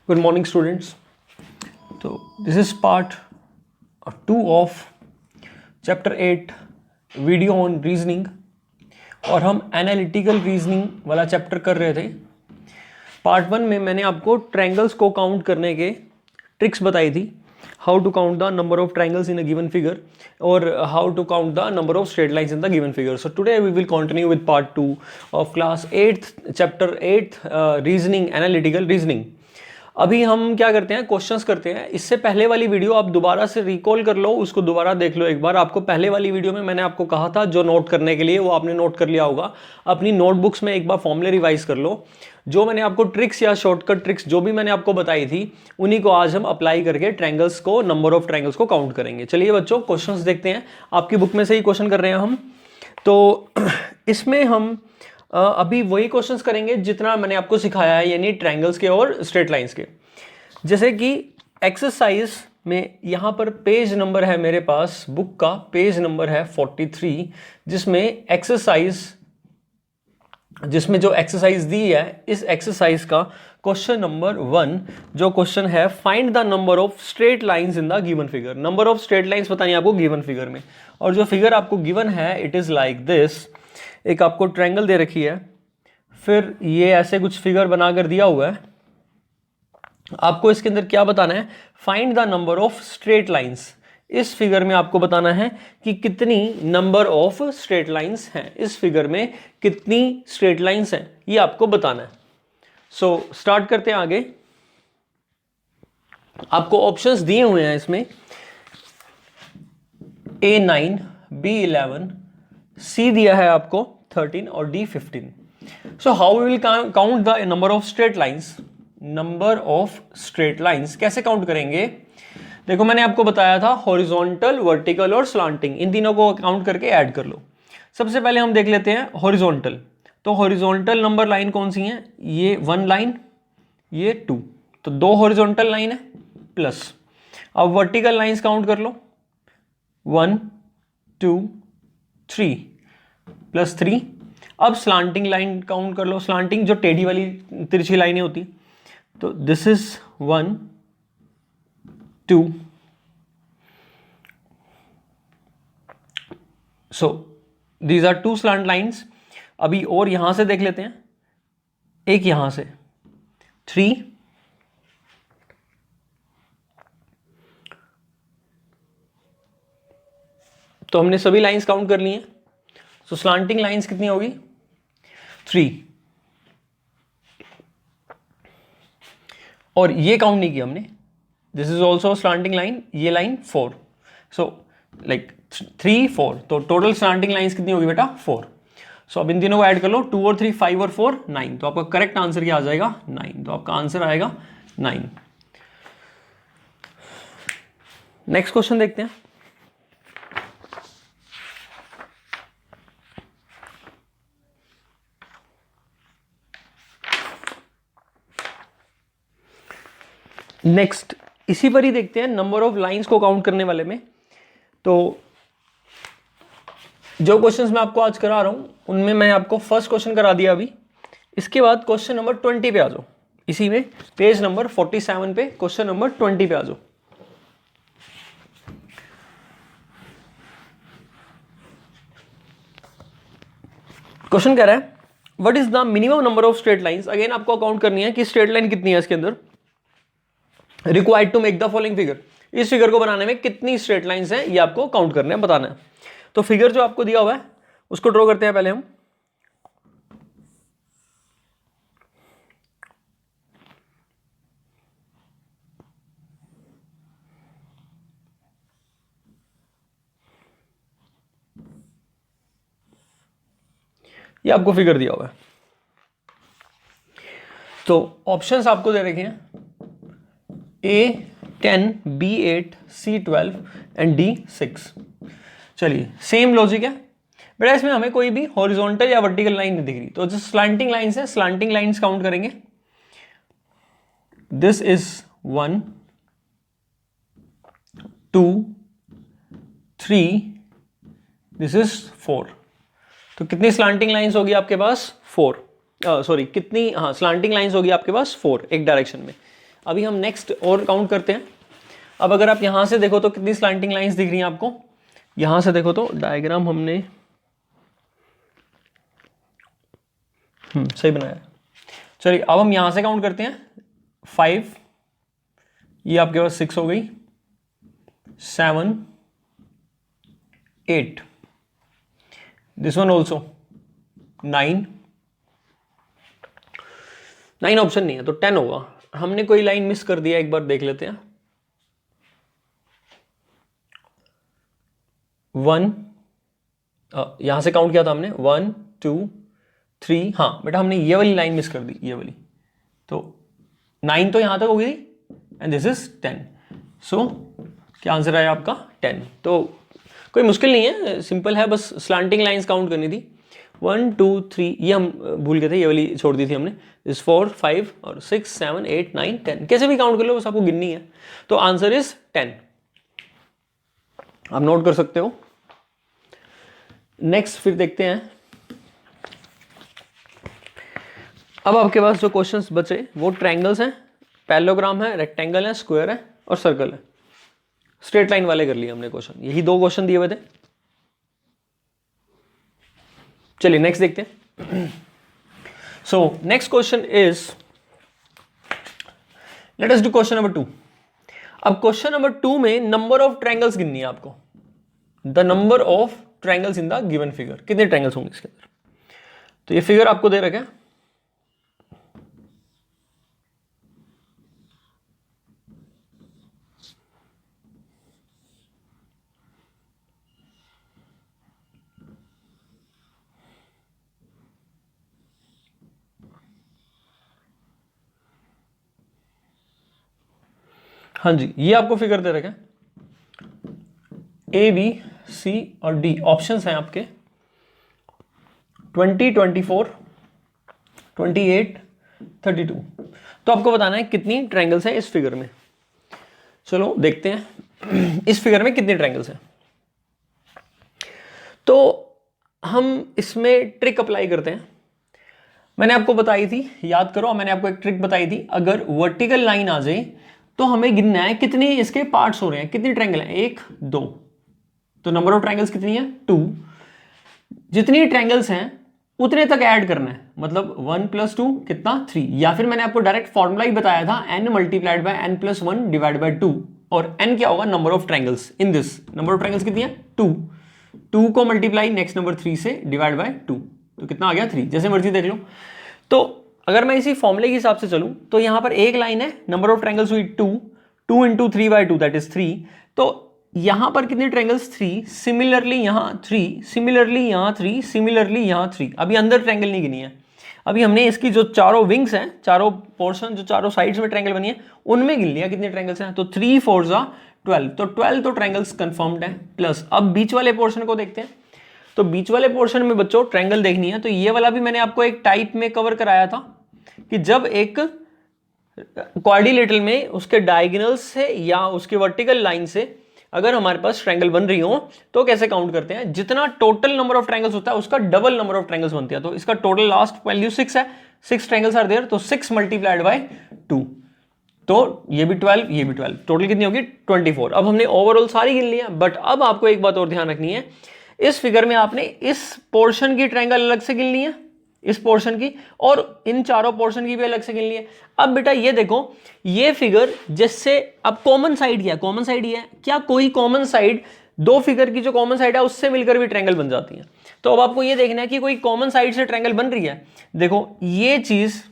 Good morning, students. So this is part 2 of chapter 8 video on reasoning और हम analytical reasoning वाला chapter कर रहे थे। पार्ट 1 में मैंने आपको ट्रायंगल्स को काउंट करने के ट्रिक्स बताई थी, how to count the number of triangles in a given figure और how to count the number of straight lines in the given figure. So today we will continue with part 2 of class 8 chapter 8 reasoning, analytical reasoning. अभी हम क्या करते हैं, questions करते हैं। इससे पहले वाली वीडियो आप दोबारा से रिकॉल कर लो, उसको दोबारा देख लो एक बार। आपको पहले वाली वीडियो में मैंने आपको कहा था जो नोट करने के लिए, वो आपने नोट कर लिया होगा। अपनी नोटबुक्स में एक बार फॉर्मूले रिवाइज कर लो। जो मैंने आपको ट्रिक्स या शॉर्टकट ट्रिक्स जो भी मैंने आपको बताई थी, उन्हीं को आज हम अप्लाई करके ट्रायंगल्स को, नंबर ऑफ ट्रायंगल्स को काउंट करेंगे। चलिए बच्चों, क्वेश्चंस देखते हैं। आपकी बुक में से ही क्वेश्चन कर रहे हैं हम। तो इसमें हम अभी वही क्वेश्चंस करेंगे जितना मैंने आपको सिखाया है, यानी ट्रायंगल्स के और स्ट्रेट लाइंस के। जैसे कि एक्सरसाइज में यहाँ पर पेज नंबर है मेरे पास, बुक का पेज नंबर है 43, जिसमें जो एक्सरसाइज दी है, इस एक्सरसाइज का क्वेश्चन नंबर 1 जो क्वेश्चन है, find the number of straight lines in the given figure. Number of straight lines बतानी है आपको गिवन फिगर में, और जो फिगर आपको गिवन है इट इज लाइक दिस। एक आपको ट्रायंगल दे रखी है, फिर ये ऐसे कुछ फिगर बनाकर दिया हुआ है। आपको इसके अंदर क्या बताना है, find the number of straight lines. इस फिगर में आपको बताना है कि कितनी नंबर ऑफ स्ट्रेट लाइंस हैं, इस फिगर में कितनी स्ट्रेट लाइंस हैं, ये आपको बताना है। सो स्टार्ट करते हैं आगे। आपको ऑप्शंस दिए हुए हैं इसमें, A9, B11, C दिया है आपको 13 और D 15। So how we will count the number of straight lines. Number of straight lines कैसे काउंट करेंगे? देखो, मैंने आपको बताया था हॉरिजॉन्टल, वर्टिकल और स्लांटिंग, इन तीनों को काउंट करके ऐड कर लो। सबसे पहले हम देख लेते हैं हॉरिजॉन्टल। तो हॉरिजॉन्टल नंबर लाइन कौन सी है? ये 1 लाइन, ये 2, तो 2 हॉरिजॉन्टल लाइन है प्लस। अब वर्टिकल लाइंस काउंट कर लो, 1 2 3 प्लस 3। अब स्लांटिंग लाइन काउंट कर लो, स्लांटिंग जो टेढ़ी वाली तिरछी लाइनें होती, तो this is 1 2। So these are 2 slant lines. अभी और यहां से देख लेते हैं, एक यहां से 3, तो हमने सभी लाइंस काउंट कर ली हैं। सो स्लांटिंग लाइंस कितनी होगी? 3। और ये काउंट नहीं किया हमने, this is also slanting line, ये लाइन 4। सो लाइक 3 4, तो टोटल स्लांटिंग लाइंस कितनी होगी बेटा? 4। सो अब इन तीनों को ऐड कर लो, 2 और 3 5 और 4 9, तो आपका करेक्ट आंसर क्या आ जाएगा? 9। तो आपका आंसर आएगा 9। नेक्स्ट क्वेश्चन देखते हैं। नेक्स्ट इसी पर ही देखते हैं, नंबर ऑफ लाइंस को काउंट करने वाले में। तो जो क्वेश्चंस मैं आपको आज करा रहा हूं, उनमें मैं आपको फर्स्ट क्वेश्चन करा दिया अभी। इसके बाद क्वेश्चन नंबर 20 पे आ जाओ। इसी में पेज नंबर 47 पे क्वेश्चन नंबर 20 पे आ जाओ। क्वेश्चन कह रहा है, what is the minimum number of straight lines. Again आपको काउंट करनी है कि स्ट्रेट लाइन कितनी है इसके अंदर, required to make the following figure. इस फिगर को बनाने में कितनी स्ट्रेट लाइंस हैं, ये आपको काउंट करना है, बताना है। तो फिगर जो आपको दिया हुआ है उसको ड्रॉ करते हैं पहले हम। ये आपको फिगर दिया हुआ है, तो ऑप्शंस आपको दे रखे हैं A10, B8, C12 and D6। चलिए, सेम लॉजिक है बेटा, इसमें हमें कोई भी हॉरिजॉन्टल या वर्टिकल लाइन नहीं दिख रही, तो जो स्लांटिंग लाइंस है, स्लांटिंग लाइंस काउंट करेंगे। This is 1 2 3, this is 4। तो कितनी स्लांटिंग लाइंस होगी आपके पास? 4। सॉरी, कितनी, हाँ, स्लांटिंग लाइंस होगी आपके पास 4 एक डायरेक्शन में। अभी हम नेक्स्ट और काउंट करते हैं। अब अगर आप यहां से देखो तो कितनी स्लैंटिंग लाइंस दिख रही हैं आपको, यहां से देखो तो डायग्राम हमने सही बनाया। चलिए अब हम यहां से काउंट करते हैं। 5, ये आपके पास 6 हो गई, 7, 8, दिस वन ऑल्सो 9 ऑप्शन नहीं है तो 10 होगा। हमने कोई लाइन मिस कर दिया, एक बार देख लेते हैं। 1, यहां से काउंट किया था हमने 1 2 3, हाँ बेटा हमने ये वाली लाइन मिस कर दी, ये वाली। तो 9 तो यहां तक हो गई एंड दिस इज 10। सो क्या आंसर आया आपका 10। तो कोई मुश्किल नहीं है, सिंपल है, बस स्लांटिंग लाइंस काउंट करनी थी। 1 2 3 ये हम भूल गए थे, ये वाली छोड़ दी थी हमने। इस 4 5 और 6 7 8 9 10 कैसे भी काउंट कर लो, बस आपको गिननी है। तो आंसर इज 10, आप नोट कर सकते हो। नेक्स्ट फिर देखते हैं। अब आपके पास जो क्वेश्चंस बचे वो ट्रायंगल्स हैं, पैरेललोग्राम है, रेक्टेंगल है, स्क्वायर है और सर्कल है। स्ट्रेट लाइन वाले कर लिए हमने क्वेश्चन, यही 2 क्वेश्चन दिए हुए थे। चलिए नेक्स्ट देखते हैं। So next question is, let us do question number 2। अब क्वेश्चन नंबर 2 में नंबर ऑफ ट्रायंगल्स गिननी है आपको। The number of triangles in the given figure, कितने ट्रायंगल्स होंगे इसके अंदर। तो ये फिगर आपको दे रखा है। हाँ जी, ये आपको फिगर दे रखा है। A, B, C और D ऑप्शंस हैं आपके। 20, 24, 28, 32। तो आपको बताना है कितनी ट्रायंगल्स हैं इस फिगर में। चलो देखते हैं इस फिगर में कितने ट्रायंगल्स हैं। तो हम इसमें ट्रिक अप्लाई करते हैं। मैंने आपको बताई थी, याद करो, मैंने आपको एक ट्रिक बताई थी। अगर वर्टिकल लाइन आ जाए तो हमें गिनना है कितने इसके पार्ट्स हो रहे हैं, कितने ट्रायंगल हैं, 1 2। तो नंबर ऑफ ट्रायंगल्स कितनी है, 2। जितनी ट्रायंगल्स हैं उतने तक ऐड करना है, मतलब 1 + 2 कितना 3। या फिर मैंने आपको डायरेक्ट फॉर्मूला ही बताया था, n × n + 1 / 2। और n क्या होगा, number of triangles in this. Number of triangles कितनी है, 2 को मल्टीप्लाई नेक्स्ट नंबर 3 से डिवाइड बाय 2, तो कितना आ गया 3। जैसे मर्जी देख लो। तो अगर मैं इसी फॉर्मूले के हिसाब से चलूं तो यहां पर एक लाइन है, नंबर ऑफ ट्रायंगल्स हुई 2 × 3/2 दैट इज 3। तो यहां पर कितने ट्रायंगल्स, 3। सिमिलरली यहां 3, सिमिलरली यहां 3, सिमिलरली यहां 3। अभी अंदर ट्रायंगल नहीं गिनी है, अभी हमने इसकी जो चारों विंग्स हैं, चारों पोर्शन जो चारों साइड्स में ट्रायंगल बनी है उनमें गिन लिया कितने ट्रायंगल्स हैं। तो 3 4 12, तो 12 तो ट्रायंगल्स कंफर्म्ड है। प्लस अब बीच वाले पोर्शन को देखते हैं। तो बीच वाले पोर्शन में बच्चों ट्रायंगल देखनी है, तो ये वाला भी मैंने आपको एक टाइप में कवर कराया था कि जब एक क्वाड्रिलेटरल में उसके डायगोनल से या उसके वर्टिकल लाइन से अगर हमारे पास ट्रायंगल बन रही हो तो कैसे काउंट करते हैं, जितना टोटल नंबर ऑफ ट्रायंगल्स होता है उसका डबल नंबर ऑफ ट्रायंगल्स बनती है। तो इसका टोटल लास्ट वैल्यू 6 है, 6 ट्रायंगल्स आर देयर, तो 6 × 2, तो ये भी 12, ये भी 12, टोटल कितनी होगी 24। अब हमने ओवरऑल सारी गिन लिया। बट अब आपको एक बात और ध्यान रखनी है, इस फिगर में आपने इस पोर्शन की ट्रायंगल अलग से गिननी है, इस पोर्शन की, और इन चारों पोर्शन की भी अलग से गिननी है। अब बेटा ये देखो, ये फिगर जिससे अब कॉमन साइड क्या, कॉमन साइड ये है, क्या कोई कॉमन साइड, दो फिगर की जो कॉमन साइड है उससे मिलकर भी ट्रायंगल बन जाती है। तो अब आपको ये देखना है कि कोई कॉमन साइड से ट्रायंगल बन रही है। देखो ये चीज,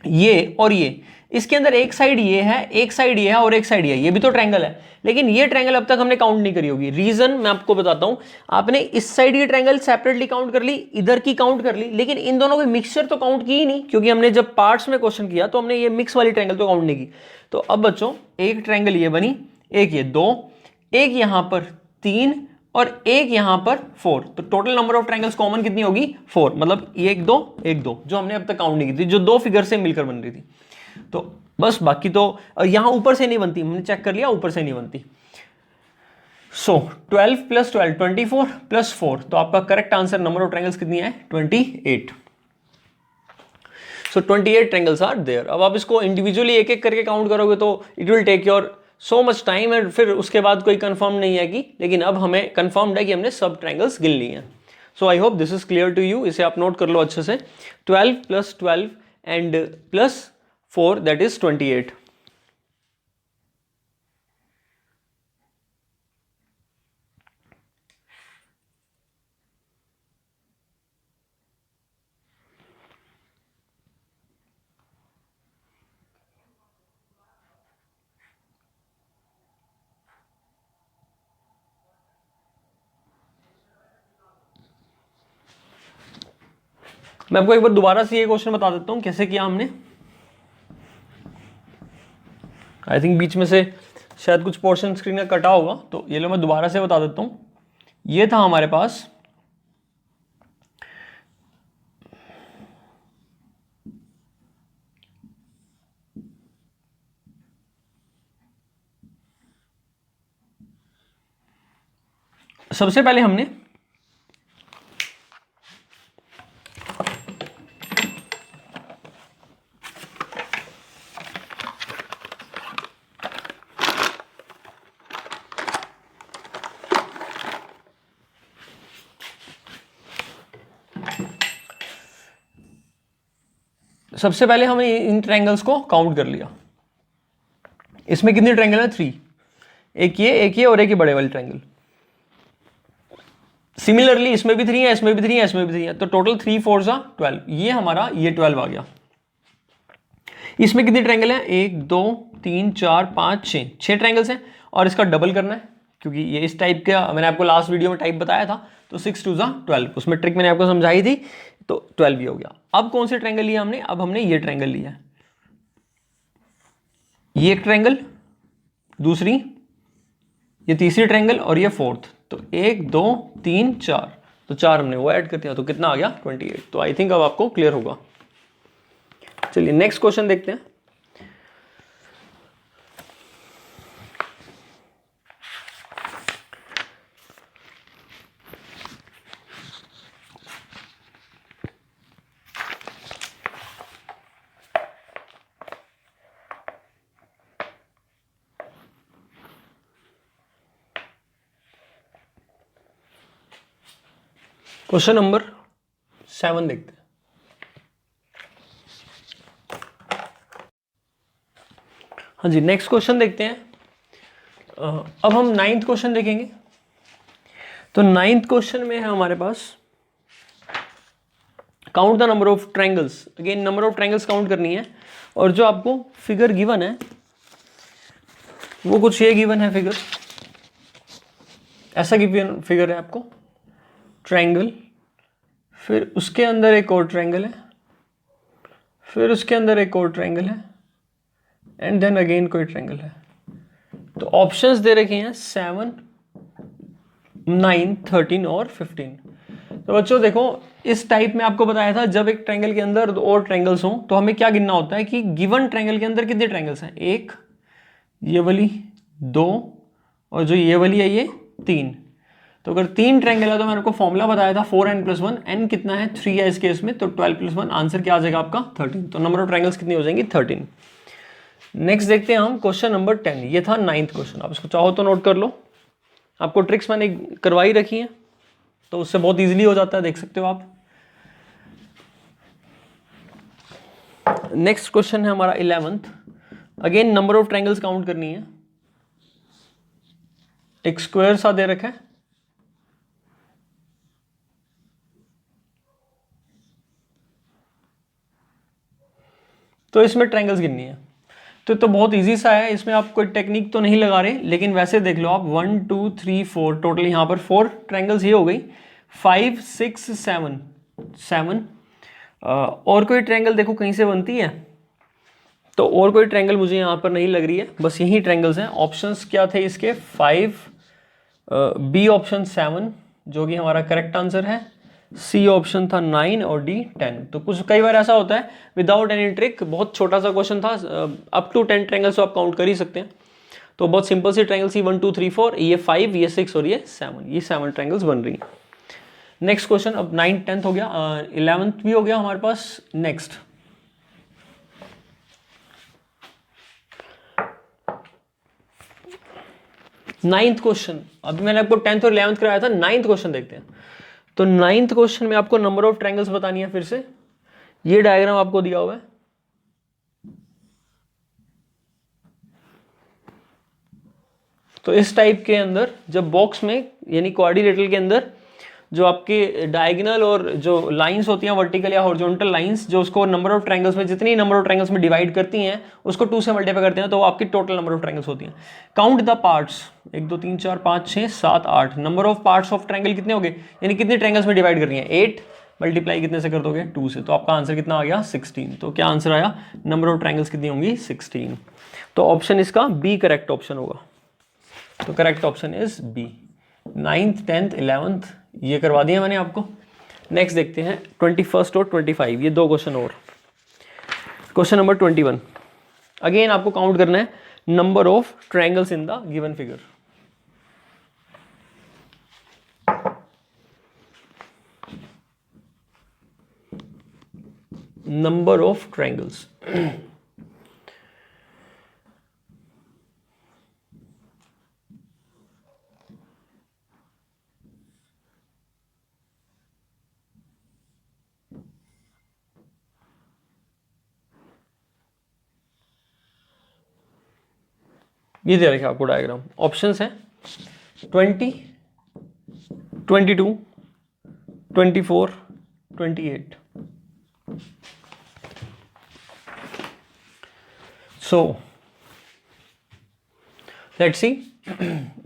ये और ये, इसके अंदर एक साइड ये है, एक साइड ये है और एक साइड ये है, ये भी तो ट्रायंगल है। लेकिन ये ट्रायंगल अब तक हमने काउंट नहीं करी होगी। रीजन मैं आपको बताता हूं, आपने इस साइड की ट्रायंगल सेपरेटली काउंट कर ली, इधर की काउंट कर ली, लेकिन इन दोनों की मिक्सचर तो काउंट की ही नहीं, क्योंकि हमने जब पार्ट्स में क्वेश्चन किया तो हमने ये मिक्स वाली ट्रायंगल तो काउंट नहीं की। तो अब बच्चों एक ट्रायंगल ये बनी, एक ये 2, एक यहां पर 3 और एक यहां पर 4। तो total number of triangles common कितनी होगी 4, मतलब 1 2 1 2, जो हमने अब तक काउंट नहीं की थी, जो दो फिगर से मिलकर बन रही थी। तो बस बाकी तो यहां ऊपर से नहीं बनती, हमने चेक कर लिया ऊपर से नहीं बनती। सो 12 + 12 24 + 4, तो आपका correct answer number of triangles कितनी है 28। सो 28 ट्रायंगल्स आर देयर। अब आप इसको इंडिविजुअली एक एक करके काउंट करोगे तो it will take your so much time, and फिर उसके बाद कोई कंफर्म नहीं है कि, लेकिन अब हमें कंफर्म्ड है कि हमने सब ट्रायंगल्स गिन लिए हैं। So I hope this is clear to you. इसे आप नोट कर लो अच्छे से। 12 + 12 एंड +4 दैट इज 28। मैं आपको एक बार दोबारा से ये क्वेश्चन बता देता हूं कैसे किया हमने। आई थिंक बीच में से शायद कुछ पोर्शन स्क्रीन का कटा होगा, तो ये लो मैं दोबारा से बता देता हूं। ये था हमारे पास सबसे पहले हमने इन ट्रायंगल्स को काउंट कर लिया। इसमें कितने ट्रायंगल है? 3। एक ये और एक ये बड़े वाले ट्रायंगल। सिमिलरली इसमें भी 3 है, इसमें भी 3 है, इसमें भी 3 है, तो टोटल 3 4 12। ये हमारा ये 12 आ गया। इसमें कितने ट्रायंगल है? 1 2 3 4 5 6 ट्रायंगल्स हैं, और इसका डबल करना है क्योंकि ये इस टाइप का मैंने आपको लास्ट वीडियो में टाइप बताया था। तो 6 2 12, उसमें ट्रिक मैंने आपको समझाई थी, तो 12 भी हो गया। अब कौन से ट्रायंगल लिया हमने? अब हमने ये ट्रायंगल लिया है, ये एक ट्रायंगल, दूसरी, ये तीसरी ट्रायंगल, और ये फोर्थ। तो 1 2 3 4, तो 4 हमने वो ऐड कर दिया, तो कितना आ गया? 28। तो आई थिंक अब आपको क्लियर होगा। चलिए नेक्स्ट क्वेश्चन देखते हैं। क्वेश्चन नंबर 7 देखते हैं। हाँ जी, नेक्स्ट क्वेश्चन देखते हैं। अब हम 9th क्वेश्चन देखेंगे। तो 9th क्वेश्चन में है हमारे पास count the number of triangles. Again number of triangles count करनी है, और जो आपको फिगर गिवन है वो कुछ ये गिवन है फिगर, ऐसा गिवन फिगर है आपको, ट्रायंगल, फिर उसके अंदर एक और ट्रायंगल है, फिर उसके अंदर एक और ट्रायंगल है, एंड देन अगेन कोई ट्रायंगल है। तो ऑप्शंस दे रखे हैं 7 9 13 और 15। तो बच्चों देखो, इस टाइप में आपको बताया था जब एक ट्रायंगल के अंदर दो और ट्रायंगल्स हों तो हमें क्या गिनना होता है कि गिवन ट्रायंगल के अंदर कितने ट्रायंगल्स हैं। 1, ये वाली 2, और जो ये वाली है ये 3। तो अगर 3 ट्रायंगल है तो मैंने आपको फॉर्मूला बताया था 4n + 1, n कितना है? 3 है इस केस में, तो 12 + 1 आंसर क्या आ जाएगा आपका? 13। तो नंबर ऑफ ट्रायंगल्स कितनी हो जाएंगी? 13। नेक्स्ट देखते हैं हम क्वेश्चन नंबर 10। ये था 9th क्वेश्चन। आप इसको चाहो तो नोट कर लो, आपको ट्रिक्स मैंने करवाई रखी है तो उससे बहुत इजीली हो जाता है, देख सकते हो आप। नेक्स्ट क्वेश्चन है हमारा 11th। Again number of triangles count करनी है। एक स्क्वायर सा दे रखा है, तो इसमें ट्रायंगल्स गिननी है। तो बहुत इजी सा है, इसमें आप कोई टेक्निक तो नहीं लगा रहे, लेकिन वैसे देख लो आप 1 2 3 4, टोटल यहाँ पर 4 ट्रायंगल्स ये हो गई। 5 6 7 और कोई ट्रायंगल देखो कहीं से बनती है, तो और कोई ट्रायंगल मुझे यहाँ पर नहीं लग रही है, बस यही ट्रायंगल्स हैं। ऑप्शंस क्या थे इसके? 5, बी ऑप्शन 7 जो कि हमारा करेक्ट आंसर है, सी ऑप्शन था 9 और डी 10। तो कुछ कई बार ऐसा होता है विदाउट एनी ट्रिक, बहुत छोटा सा क्वेश्चन था, अप टू 10 ट्रायंगल्स तो आप काउंट कर ही सकते हैं। तो बहुत सिंपल सी ट्रायंगल सी 1 2 3 4, ये 5, ये 6 और ये 7, ये 7 ट्रायंगल्स बन रही हैं। नेक्स्ट क्वेश्चन, अब 9th 10th हो गया, 11th भी हो गया हमारे पास। नेक्स्ट नाइन्थ क्वेश्चन, अभी मैंने आपको 10th और 11th कराया था, नाइन्थ क्वेश्चन देखते हैं। तो नाइन्थ क्वेश्चन में आपको नंबर ऑफ ट्रायंगल्स बतानी है। फिर से ये डायग्राम आपको दिया हुआ है, तो इस टाइप के अंदर जब बॉक्स में यानी क्वाड्रिलेटरल के अंदर जो आपके डायगोनल और जो लाइंस होती हैं वर्टिकल या हॉरिजॉन्टल लाइंस, जो उसको नंबर ऑफ ट्रायंगल्स में जितनी नंबर ऑफ ट्रायंगल्स में डिवाइड करती हैं उसको 2 से मल्टीप्लाई करते हैं, तो वो आपकी टोटल नंबर ऑफ ट्रायंगल्स होती हैं। Count the parts, 1 2 3 4 5 6 7 8, number of parts of triangle कितने हो गए, यानी कितने ट्रायंगल्स में डिवाइड करनी है, 8 मल्टीप्लाई कितने से कर दोगे, 2 से, तो आपका आंसर कितना आ गया 16। तो क्या आंसर आया, नंबर ऑफ ट्रायंगल्स कितनी होंगी 16। तो ऑप्शन इसका बी करेक्ट ऑप्शन होगा। तो correct option is B. 9th 10th 11th ये करवा दिया मैंने आपको। नेक्स्ट देखते हैं 21st और 25, ये 2 क्वेश्चन और। क्वेश्चन नंबर 21, अगेन आपको काउंट करना है number of triangles in the given figure. Number of triangles, ये दे रखा आपको डायग्राम। ऑप्शंस हैं 20, 22, 24, 28। सो लेट्स सी,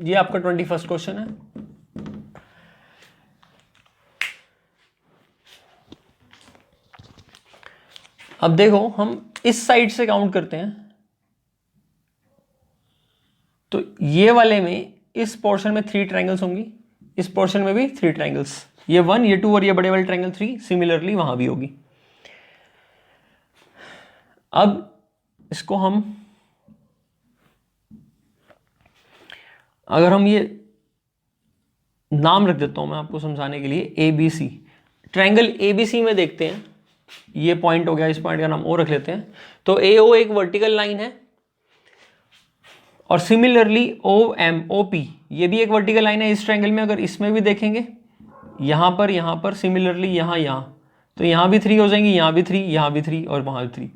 ये आपका 21st क्वेश्चन है। अब देखो हम इस साइड से काउंट करते हैं, तो ये वाले में इस पोर्शन में 3 ट्रायंगल्स होंगी, इस पोर्शन में भी 3 ट्रायंगल्स, ये 1 ये 2 और ये बड़े वाले ट्रायंगल 3, सिमिलरली वहां भी होगी। अब इसको हम अगर हम ये नाम रख देता हूं मैं आपको समझाने के लिए, A B C, triangle A B C में देखते हैं, ये पॉइंट हो गया, इस पॉइंट का नाम ओ रख लेते हैं। तो ए ओ एक वर्टिकल लाइन है, और similarly O M O P ये भी एक वर्टिकल लाइन है इस ट्रायंगल में। अगर इसमें भी देखेंगे यहां पर सिमिलरली यहां, तो यहां भी 3 हो जाएंगी, यहां भी 3, यहां भी 3 और वहां भी 3।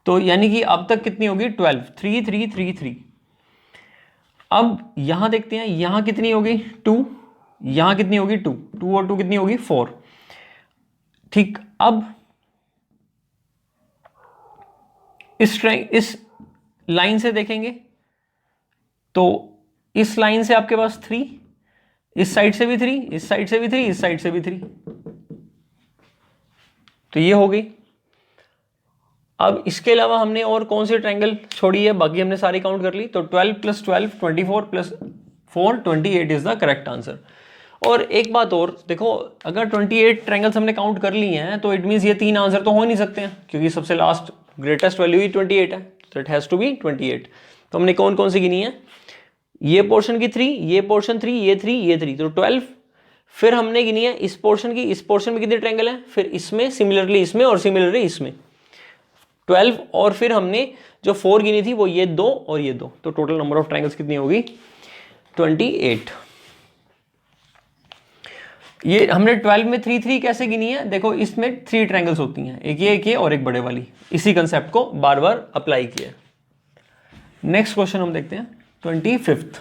तो यानी कि अब तक कितनी होगी 12, 3 3 3 3। अब यहां देखते हैं यहां कितनी होगी 2, यहां कितनी होगी 2, 2 और 2 कितनी होगी 4। ठीक, अब इस लाइन से देखेंगे तो इस लाइन से आपके पास 3, इस साइड से भी 3, इस साइड से भी 3, इस साइड से भी 3, तो ये हो गई। अब इसके अलावा हमने और कौन सी ट्रायंगल छोड़ी है, बाकी हमने सारी काउंट कर ली। तो 12 + 12 24 + 4 28 इज द करेक्ट आंसर। और एक बात और देखो, अगर 28 ट्रायंगल्स हमने काउंट कर लिए हैं तो इट मीन्स ये 3 आंसर तो हो नहीं सकते हैं, क्योंकि सबसे लास्ट ग्रेटेस्ट वैल्यू ही 28 है, तो इट हैज टू बी 28। तो हमने कौन कौन सी गिनी है, ये पोर्शन की 3, ये पोर्शन 3, ये 3, ये 3, तो 12। फिर हमने गिनी है इस पोर्शन की, इस पोर्शन में कितने ट्रायंगल हैं, फिर इसमें सिमिलरली इसमें और सिमिलरली इसमें 12, और फिर हमने जो 4 गिनी थी वो ये 2 और ये 2, तो टोटल नंबर ऑफ ट्रायंगल्स कितनी होगी 28। ये हमने 12 में 3 3 कैसे गिनी है, देखो इसमें 3 ट्रायंगल्स होती हैं, एक ये और एक बड़े वाली, इसी कंसेप्ट को बार बार अप्लाई किया। नेक्स्ट क्वेश्चन हम देखते हैं 25th।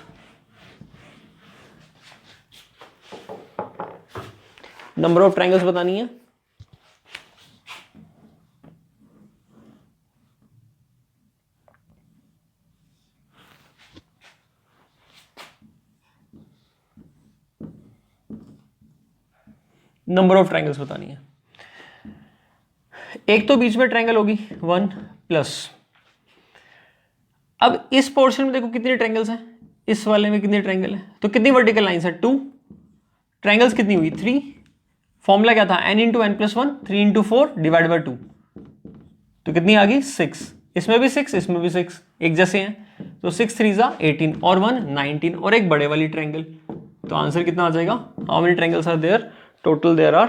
नंबर ऑफ ट्रायंगल्स बतानी है। नंबर ऑफ ट्रायंगल्स बतानी है। एक तो बीच में ट्रायंगल होगी 1 प्लस। अब इस पोर्शन में देखो कितने ट्रायंगल्स हैं, इस वाले में कितने ट्रायंगल हैं, तो कितनी वर्टिकल लाइंस है 2, ट्रायंगल्स कितनी हुई 3। फॉर्मूला क्या था, n × n + 1, 3 × 4 / 2, तो कितनी आ गई 6। इसमें भी 6, इसमें भी 6, एक जैसे हैं, तो 6 3 = 18 और 1 19, और एक बड़े वाली ट्रायंगल, तो आंसर कितना आ जाएगा, how many triangles are there, total there are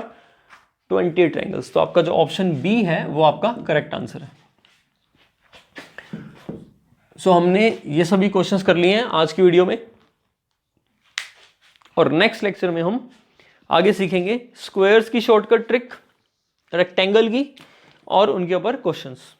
20 triangles. तो आपका जो ऑप्शन बी है वो आपका करेक्ट आंसर है। सो हमने ये सभी क्वेश्चंस कर लिए हैं आज की वीडियो में। और नेक्स्ट लेक्चर में हम आगे सीखेंगे स्क्वायर्स की शॉर्टकट ट्रिक, रेक्टेंगल की और उनके ऊपर क्वेश्चंस।